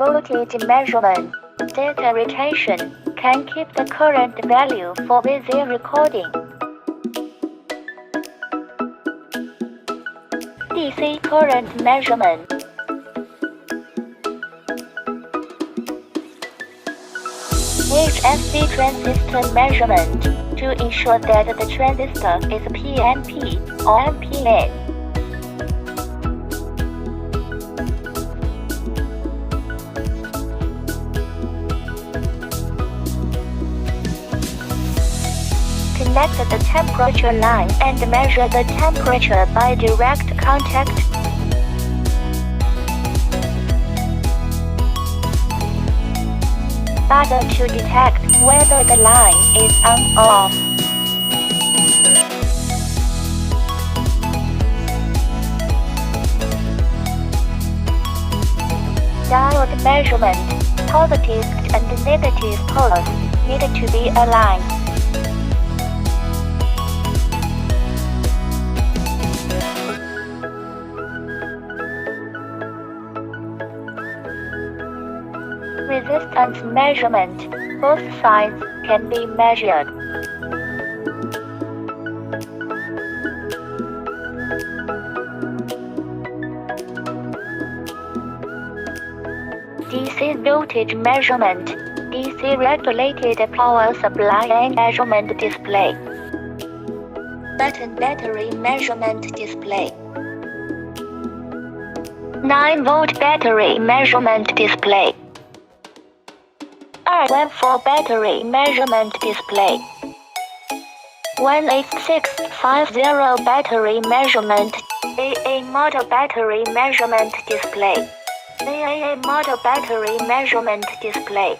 voltage measurement. Data retention can keep the current value for video recording. DC current measurement. HFC transistor measurement to ensure that the transistor is PNP or NPN. Connect the temperature line and measure the temperature by direct contact. Button to detect whether the line is on or off. Diode measurement. Positive and negative poles need to be aligned. Resistance measurement. Both sides can be measured. DC voltage measurement. DC regulated power supply and measurement display. Button battery measurement display. 9-volt battery measurement display. 214 battery measurement display. 18650 battery measurement. AA model battery measurement display. AAA model battery measurement display.